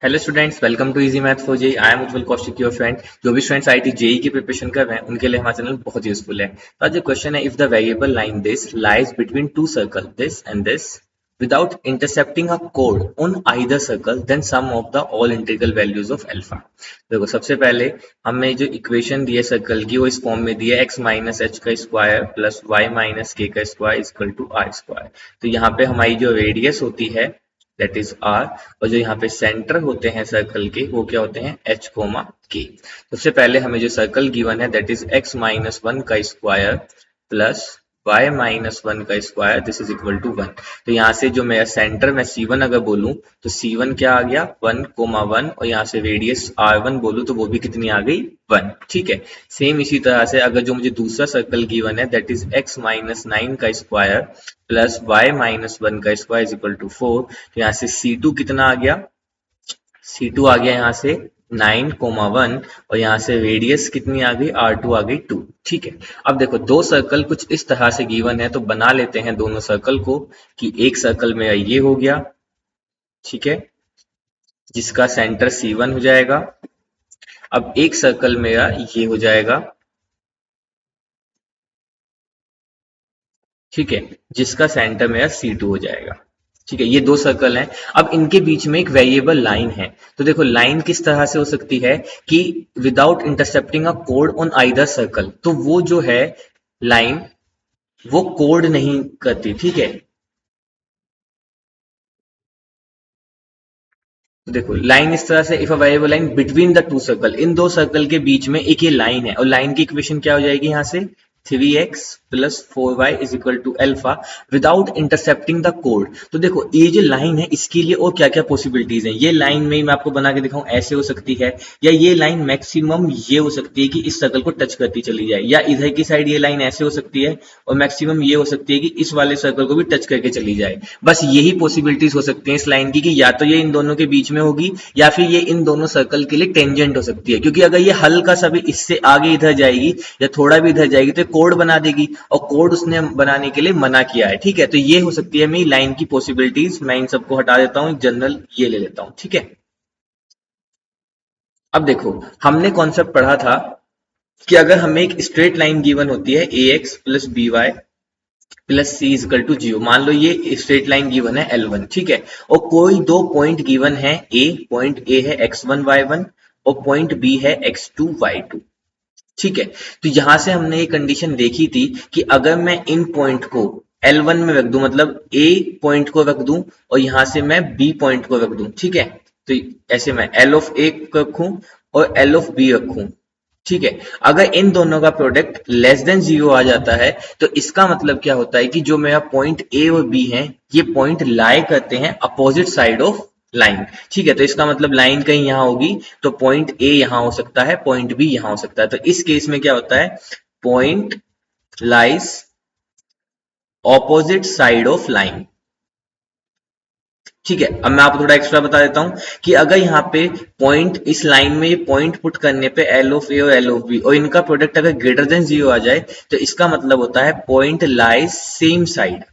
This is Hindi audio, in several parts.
Hello students, welcome to easy math for JEE. I am Ujjwal Kaushik, your friend. जो भी स्टूडेंट्स आईटी जेई की प्रिपरेशन कर रहे हैं उनके लिए हमारा चैनल बहुत यूजफुल है। तो आज जो क्वेश्चन है, if the variable line this lies between two circle this and this without intercepting a chord on either circle, then sum of the all integral values of alpha। देखो, सबसे पहले हमें जो इक्वेशन दी है सर्कल की वो इस फॉर्म में दी है x माइनस एच का square plus y minus k का square equal to r square. तो यहाँ पे हमारी जो रेडियस होती है दैट इज आर, और जो यहाँ पे सेंटर होते हैं सर्कल के वो क्या होते हैं एच कोमा के। सबसे पहले हमें जो सर्कल गिवन है that is x minus one का square plus y minus one का square this is equal to one. तो यहाँ से जो मेरा सेंटर में C1 अगर बोलूं तो C1 क्या आ गया 1,1, और यहाँ से रेडियस R1 बोलूं तो वो भी कितनी आ गई 1। ठीक है। सेम इसी तरह से अगर जो मुझे दूसरा सर्कल गिवन है that is x minus nine का square plus y minus one का स्क्वायर इज इक्वल टू 4। तो यहाँ से C2 कितना आ गया, C2 आ गया यहाँ से 9,1, और यहाँ से रेडियस कितनी आ गई R2 आ गई 2। ठीक है। अब देखो, दो सर्कल कुछ इस तरह से गिवन है तो बना लेते हैं दोनों सर्कल को कि एक सर्कल मेरा ये हो गया, ठीक है, जिसका सेंटर C1 हो जाएगा। अब एक सर्कल मेरा ये हो जाएगा, ठीक है, जिसका सेंटर मेरा C2 हो जाएगा। ठीक है, ये दो सर्कल हैं। अब इनके बीच में एक वेरिएबल लाइन है। तो देखो, लाइन किस तरह से हो सकती है कि without intercepting a code on either circle. तो वो जो है लाइन वो कोड नहीं करती। ठीक है। तो देखो, लाइन इस तरह से, if a variable line between the two circle, इन दो सर्कल के बीच में एक ये लाइन है, और लाइन की इक्वेशन क्या हो जाएगी यहाँ से 3x plus 4y is equal to alpha without intercepting the कोड। तो देखो, ये जो लाइन है इसके लिए और क्या क्या पॉसिबिलिटीज हैं। ये लाइन में मैं आपको बना के दिखाऊं ऐसे हो सकती है, या ये लाइन मैक्सिमम ये हो सकती है कि इस सर्कल को टच करती चली जाए, या इधर की साइड ये लाइन ऐसे हो सकती है, और मैक्सिमम ये हो सकती है कि इस वाले सर्कल को भी टच करके चली जाए। बस यही पॉसिबिलिटीज हो सकती हैं इस लाइन की, कि या तो ये इन दोनों के बीच में होगी या फिर ये इन दोनों सर्कल के लिए टेंजेंट हो सकती है। क्योंकि अगर ये हल्का सा भी इससे आगे इधर जाएगी या थोड़ा भी इधर जाएगी तो कोड बना देगी, और कोड उसने बनाने के लिए मना किया है। ठीक है। तो ये हो सकती है मेरी लाइन की पॉसिबिलिटीज। मैं इन सबको हटा देता हूं, जनरल ये ले लेता हूं। ठीक है। अब देखो, हमने कॉन्सेप्ट पढ़ा था कि अगर हमें एक स्ट्रेट लाइन गिवन होती है ax plus B y plus c equal to zero. मान लो ये स्ट्रेट लाइन गिवन है L1, ठीक है, और कोई दो पॉइंट गिवन है, पॉइंट ए है x1 y1 और पॉइंट बी है x2 y2। ठीक है। तो यहां से हमने ये कंडीशन देखी थी कि अगर मैं इन पॉइंट को L1 में रख दूं, मतलब A पॉइंट को रख दूं और यहां से मैं B पॉइंट को रख दूं, ठीक है, तो ऐसे मैं L ऑफ A रखूं और L ऑफ B रखूं। ठीक है। अगर इन दोनों का प्रोडक्ट लेस देन जीरो आ जाता है तो इसका मतलब क्या होता है कि जो मेरा पॉइंट ए और बी है ये पॉइंट लाई करते हैं अपोजिट साइड ऑफ लाइन। ठीक है। तो इसका मतलब लाइन कहीं यहां होगी तो पॉइंट ए यहां हो सकता है, पॉइंट बी यहां हो सकता है। तो इस केस में क्या होता है, point lies opposite side of line. ठीक है। अब मैं आपको थोड़ा एक्स्ट्रा बता देता हूं कि अगर यहाँ पे पॉइंट इस लाइन में ये पॉइंट पुट करने पे एल ऑफ ए और एल ऑफ बी और इनका प्रोडक्ट अगर ग्रेटर देन जीरो आ जाए तो इसका मतलब होता है पॉइंट लाइज सेम साइड,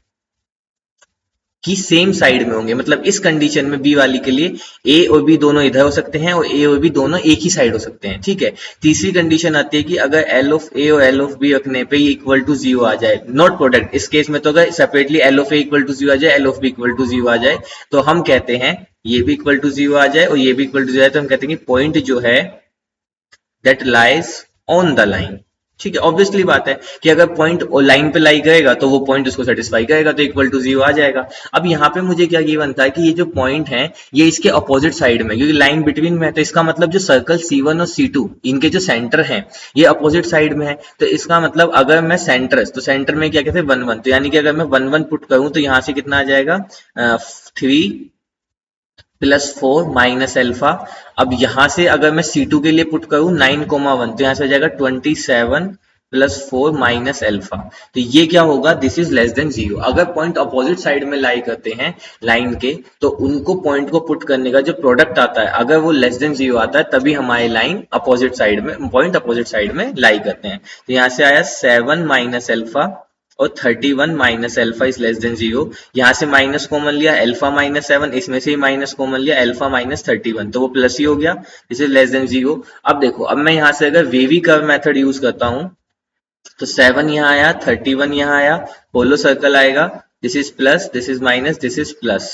की सेम साइड में होंगे। मतलब इस कंडीशन में बी वाली के लिए ए और बी दोनों इधर हो सकते हैं और ए और बी दोनों एक ही साइड हो सकते हैं। ठीक है। तीसरी कंडीशन आती है कि अगर एल ऑफ ए और एल ऑफ बी रखने पे ये इक्वल टू जीरो आ जाए, नॉट प्रोडक्ट। इस केस में तो अगर separately L of A equal to zero आ जाए, L of B equal to zero आ जाए, तो हम कहते हैं ये भी इक्वल टू जीरो आ जाए और ये भी इक्वल टू जीरो आए तो हम कहते हैं कि पॉइंट जो है that lies on the line. ठीक है। ऑब्वियसली बात है कि अगर पॉइंट लाइन पे लाई करेगा तो वो पॉइंट उसको सेटिस्फाई करेगा, तो इक्वल टू जीरो आ जाएगा। अब यहाँ पे मुझे क्या गिवन था कि ये जो पॉइंट है ये इसके अपोजिट साइड में, क्योंकि लाइन बिटवीन में है, तो इसका मतलब जो सर्कल C1 और C2 इनके जो सेंटर हैं ये अपोजिट साइड में है। तो इसका मतलब अगर मैं सेंटर, तो सेंटर में क्या कहते हैं 1 1, तो यानी कि अगर मैं 1 1 पुट करूं तो यहाँ से कितना आ जाएगा 3 प्लस 4 माइनस एल्फा। अब यहां से अगर मैं C2 के लिए पुट करूं 9,1, तो यहां से आ जाएगा 27 प्लस 4 माइनस एल्फा। तो ये क्या होगा, this is less than zero. अगर पॉइंट अपोजिट साइड में लाई करते हैं लाइन के तो उनको पॉइंट को पुट करने का जो प्रोडक्ट आता है अगर वो लेस देन जीरो आता है तभी हमारी लाइन अपोजिट साइड में, पॉइंट अपोजिट साइड में लाई करते हैं। तो यहां से आया 7 माइनस एल्फा और 31 minus alpha is less then 0। यहाँ से माइनस कॉमन लिया, अल्फा माइनस 7, इसमें से ही माइनस कॉमन लिया, अल्फा माइनस 31, तो वो प्लस ही हो गया, दिस इज लेस देन 0। अब देखो, अब मैं यहाँ से अगर वेवी कर्व मेथड यूज करता हूँ तो 7 यहाँ आया, 31 यहाँ आया, होलो सर्कल आएगा, this is plus, this is minus, this is plus.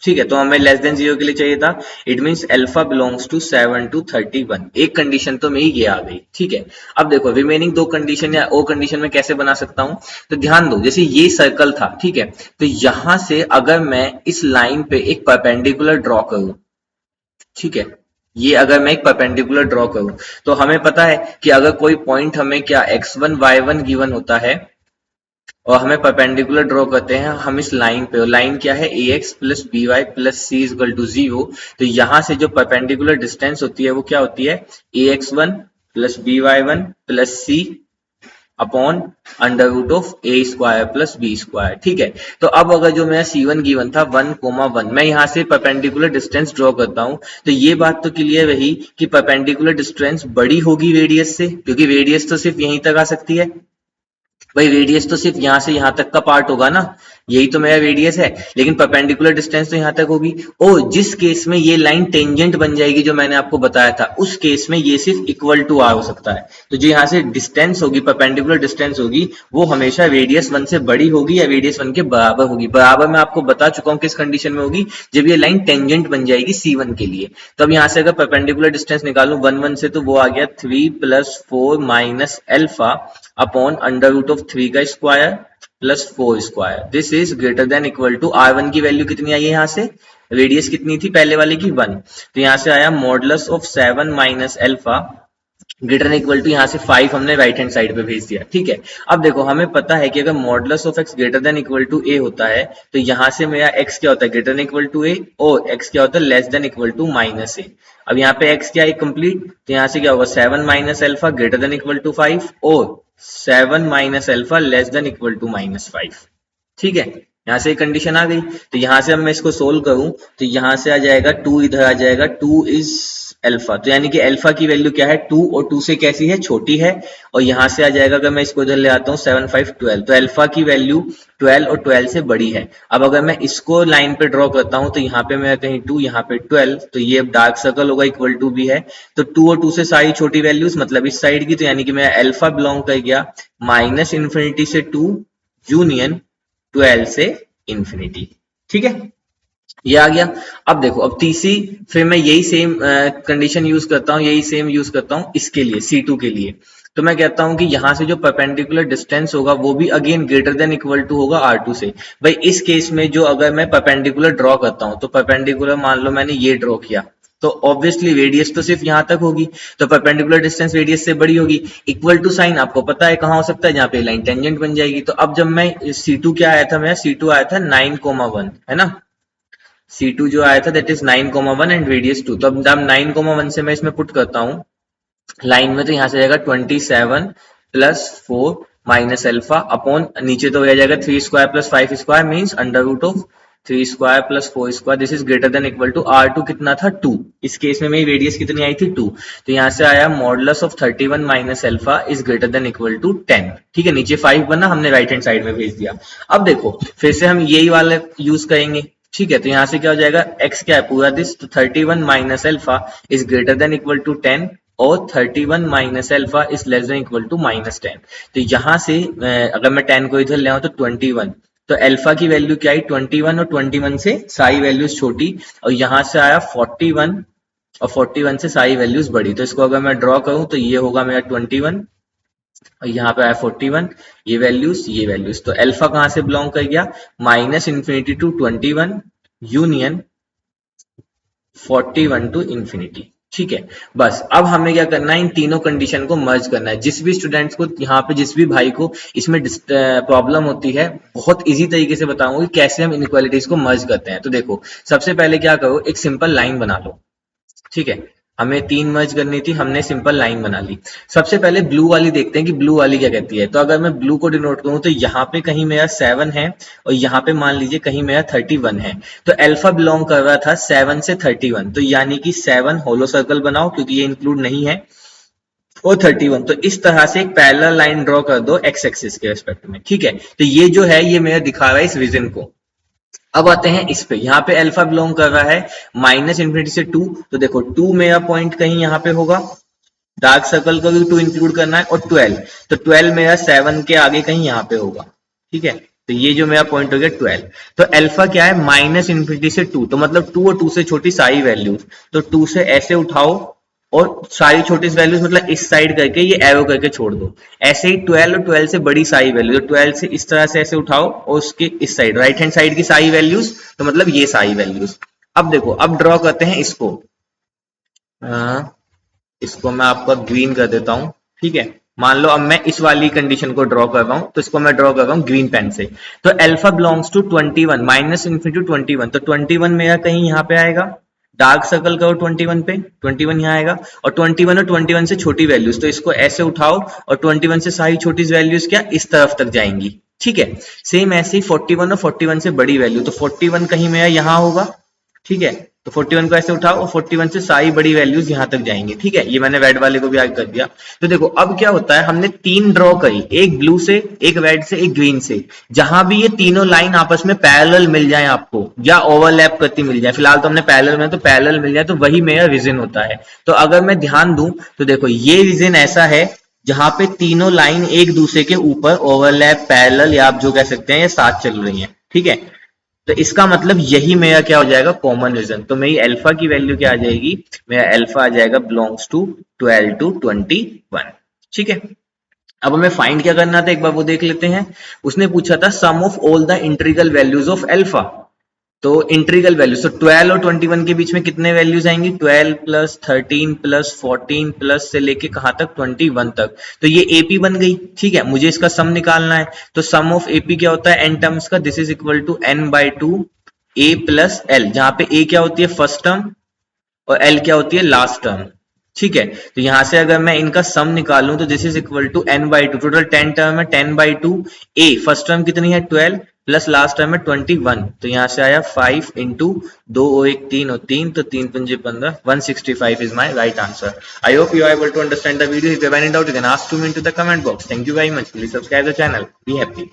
ठीक है, तो हमें लेस देन 0 के लिए चाहिए था। It means alpha belongs to 7 to 31। एक कंडीशन तो मेरी ये आ गई। ठीक है, अब देखो रिमेनिंग दो कंडीशन या ओ कंडीशन में कैसे बना सकता हूं। तो ध्यान दो, जैसे ये सर्कल था, ठीक है, तो यहां से अगर मैं इस लाइन पे एक परपेंडिकुलर ड्रॉ करूं, ठीक है, ये अगर मैं एक परपेंडिकुलर ड्रॉ करूं, तो हमें पता है कि अगर कोई पॉइंट हमें क्या x1 y1 गिवन होता है और हमें परपेंडिकुलर ड्रॉ करते हैं हम इस लाइन पे, और लाइन क्या है, A x plus B y plus C is equal to 0। तो यहां से जो परपेंडिकुलर डिस्टेंस होती है वो क्या होती है, A x one plus B y one plus C upon under root of A square plus B square. ठीक है, तो अब अगर जो मेरा C1 गिवन था 1,1, मैं यहाँ से परपेंडिकुलर डिस्टेंस ड्रॉ करता हूँ, तो ये बात तो क्लियर रही कि परपेंडिकुलर डिस्टेंस बड़ी होगी रेडियस से, क्योंकि रेडियस तो सिर्फ यहीं तक आ सकती है। भाई रेडियस तो सिर्फ यहां से यहां तक का पार्ट होगा ना, यही तो मेरा रेडियस है, लेकिन परपेंडिकुलर डिस्टेंस तो यहां तक होगी। और जिस केस में ये लाइन टेंजेंट बन जाएगी जो मैंने आपको बताया था, उस केस में ये सिर्फ इक्वल टू आर हो सकता है। तो जो यहाँ से डिस्टेंस होगी, परपेंडिकुलर डिस्टेंस होगी, वो हमेशा रेडियस 1 से बड़ी होगी या रेडियस 1 के बराबर होगी। बराबर मैं आपको बता चुका हूँ किस कंडीशन में होगी, जब ये लाइन टेंजेंट बन जाएगी C1 के लिए। तो अब यहाँ से अगर परपेंडिकुलर डिस्टेंस निकालू 1 1 से, तो वो आ गया 3 + 4 minus alpha upon under root of 3 का square plus 4 square. This is greater than equal to R1 की वैल्यू कितनी आई है, यहाँ से रेडियस कितनी थी पहले वाले की 1, तो यहाँ से आया modulus of 7 minus alpha greater than equal to, यहाँ से 5 हमने राइट हैंड साइड पे भेज दिया। ठीक है, अब देखो हमें पता है कि अगर modulus of x greater than equal to a होता है, तो यहाँ से मेरा x क्या होता है, greater than equal to a, और x क्या होता है, less than equal to minus a। अब यहाँ पे x क्या है, कंप्लीट, तो यहाँ से क्या होगा, 7 minus alpha greater than equal to 5 और 7 minus alpha less than equal to -5। ठीक है, यहाँ से कंडीशन आ गई। तो यहाँ से अब मैं इसको सोल्व करूं, तो यहाँ से आ जाएगा 2, इधर आ जाएगा 2 इज अल्फा, तो यानी कि अल्फा की वैल्यू क्या है, 2, और 2 से कैसी है, छोटी है। और यहाँ से आ जाएगा, अगर मैं इसको इधर ले आता हूँ 7 5 12, तो अल्फा की वैल्यू 12 और 12 से बड़ी है। अब अगर मैं इसको लाइन पे ड्रॉ करता हूँ, तो यहाँ पे मेरा कहीं 2, यहाँ पे 12, तो ये अब डार्क सर्कल होगा, इक्वल टू भी है, तो 2 और 2 से सारी छोटी वैल्यूज, मतलब इस साइड की, तो यानी कि मेरा अल्फा बिलोंग कर गया -∞ से 2 यूनियन 12 से इंफिनिटी। ठीक है, ये आ गया। अब देखो, अब तीसरी, फिर मैं यही सेम कंडीशन यूज करता हूँ, यही सेम यूज करता हूँ इसके लिए, C2 के लिए। तो मैं कहता हूं कि यहां से जो परपेंडिकुलर डिस्टेंस होगा वो भी again greater than equal to होगा R2 से। भाई इस केस में जो अगर मैं परपेंडिकुलर ड्रॉ करता हूं, तो परपेंडिकुलर मान लो मैंने ये ड्रॉ किया, तो ऑब्वियसली रेडियस तो सिर्फ यहां तक होगी, तो परपेंडिकुलर डिस्टेंस रेडियस से बड़ी होगी। इक्वल टू साइन आपको पता है कहां हो सकता है, जहां पे लाइन टेंजेंट बन जाएगी। तो अब जब मैं C2 क्या आया था, मेरा C2 आया था 9,1, है ना, C2 जो आया था दैट इज 9,1 एंड रेडियस 2। तो अब जब 9,1 से मैं इसमें पुट करता हूँ लाइन में, तो यहाँ से जाएगा 27 + 4 माइनस अल्फा अपॉन, नीचे तो हो जाएगा 3 square plus 5 square, means under root of 3 square plus 4 square. This is greater than equal to R2 कितना था, 2। इस केस में मेरी रेडियस कितनी आई थी, 2। तो यहाँ से आया modulus of 31 minus alpha is greater than equal to 10। ठीक है, नीचे 5 बना, हमने राइट हैंड साइड में भेज दिया। अब देखो फिर से हम यही वाला यूज करेंगे। ठीक है, तो यहाँ से क्या हो जाएगा, x क्या है पूरा दिस, तो 31 minus alpha is greater than equal to 10 और 31 minus alpha is less than equal to -10। तो यहाँ से अगर मैं 10 को इधर ले आऊं तो 21, तो अल्फा की वैल्यू क्या आई, 21, और 21 से सारी वैल्यूज छोटी, और यहाँ से आया 41, और 41 से सारी वैल्यूज बड़ी। तो इसको अगर मैं ड्रॉ करूं तो ये होगा मेरा 21, और यहाँ पे आया 41, ये वैल्यूज, तो अल्फा कहां से बिलोंग कर गया, -∞ टू 21 यूनियन 41 टू इंफिनिटी। ठीक है, बस अब हमें क्या करना है, इन तीनों कंडीशन को मर्ज करना है। जिस भी स्टूडेंट्स को यहाँ पे, जिस भी भाई को इसमें प्रॉब्लम होती है, बहुत इजी तरीके से बताऊंगा कि कैसे हम इनइक्वालिटीज को मर्ज करते हैं। तो देखो सबसे पहले क्या करो, एक सिंपल लाइन बना लो। ठीक है, हमें 3 मर्ज करनी थी, हमने सिंपल लाइन बना ली। सबसे पहले ब्लू वाली देखते हैं कि ब्लू वाली क्या कहती है। तो अगर मैं ब्लू को डिनोट करूं, तो यहाँ पे कहीं मेरा 7 है, और यहाँ पे मान लीजिए कहीं मेरा 31 है। तो अल्फा बिलोंग कर रहा था 7 से 31, तो यानी कि 7 होलो सर्कल बनाओ, क्योंकि ये इंक्लूड नहीं है, और 31। तो इस तरह से एक पैरेलल लाइन ड्रॉ कर दो एक्स एक्सिस के रिस्पेक्ट में, ठीक है। तो ये जो है ये मेरा दिखा रहा है इस रीजन को। अब आते हैं इस पे, यहाँ पे अल्फा बिलोंग कर रहा है माइनस इन्फिनिटी से 2, तो देखो 2 मेरा पॉइंट कहीं यहाँ पे होगा, डार्क सर्कल को भी 2 इंक्लूड करना है, और 12, तो 12 मेरा 7 के आगे कहीं यहाँ पे होगा, ठीक है। तो ये जो मेरा पॉइंट हो गया 12। तो अल्फा क्या है, माइनस इन्फिनिटी से 2, तो मतलब 2 और 2 से छोटी सारी वैल्यूज, तो 2 से ऐसे उठाओ और सारी छोटी वैल्यूज मतलब इस साइड करके ये एरो करके छोड़ दो। ऐसे ही 12 और 12 से बड़ी सारी वैल्यू, तो 12 से इस तरह से ऐसे उठाओ और उसके इस साइड राइट हैंड साइड की सारी वैल्यूज, तो मतलब ये सारी वैल्यूज। अब देखो, अब ड्रॉ करते हैं इसको, इसको मैं आपका ग्रीन कर देता हूं, ठीक है। मान लो अब मैं इस वाली कंडीशन को ड्रॉ कर रहा हूं, तो इसको मैं ड्रॉ कर रहा हूं ग्रीन पेन से। तो alpha belongs to 21, minus infinity to 21, तो 21 मेरा कहीं यहाँ पे आएगा, डार्क सर्कल करो 21 पे, 21 यहाँ आएगा, और 21 और 21 से छोटी वैल्यूज, तो इसको ऐसे उठाओ और 21 से सारी छोटी वैल्यूज क्या इस तरफ तक जाएंगी, ठीक है। सेम ऐसे ही 41 और 41 से बड़ी वैल्यू, तो 41 कहीं मेरा यहाँ होगा, ठीक है। तो 41 को ऐसे उठाओ और 41 से सारी बड़ी वैल्यूज यहां तक जाएंगी, ठीक है। ये मैंने रेड वाले को भी आगे कर दिया। तो देखो अब क्या होता है, हमने 3 ड्रॉ करी, एक ब्लू से, एक रेड से, एक ग्रीन से। जहां भी ये तीनों लाइन आपस में पैरेलल मिल जाए आपको, या ओवरलैप करती मिल जाए, फिलहाल तो हमने पैरेलल में, तो पैरेलल मिल जाए तो वही मेरा रीजन होता है। तो अगर मैं ध्यान दूं तो देखो ये रीजन ऐसा है जहां पे तीनों लाइन एक दूसरे के ऊपर ओवरलैप, पैरेलल, या आप जो कह सकते हैं ये साथ चल रही है, ठीक है। तो इसका मतलब यही मेरा क्या हो जाएगा, कॉमन रीजन। तो मेरी अल्फा की वैल्यू क्या आ जाएगी, मेरा अल्फा आ जाएगा बिलोंग्स टू 12 टू 21, ठीक है। अब हमें फाइंड क्या करना था, एक बार वो देख लेते हैं। उसने पूछा था sum of all the integral values of alpha. तो इंटीग्रल वैल्यूज, तो 12 और 21 के बीच में कितने वैल्यूज आएंगी, 12 प्लस 13 प्लस 14 प्लस से लेके कहां तक, 21 तक। तो ये एपी बन गई, ठीक है। मुझे इसका सम निकालना है, तो सम ऑफ एपी क्या होता है एन टर्म्स का, this is equal to n by 2 a plus l, जहां पे ए क्या होती है फर्स्ट टर्म और एल क्या होती है लास्ट टर्म, ठीक है। तो यहां से अगर मैं इनका सम निकालूं तो this is equal to n by 2, total 10 term है, 10 बाई 2, ए फर्स्ट टर्म कितनी है 12 प्लस लास्ट टर्म है 21, तो यहां से आया 5 इंटू 2 और 1 3 और 3, तो 3 पंजे 15, 165 is my right answer. I hope you are able to understand the video. If you have any doubt you can ask to me into the comment box. Thank you very much, please subscribe the channel, be happy.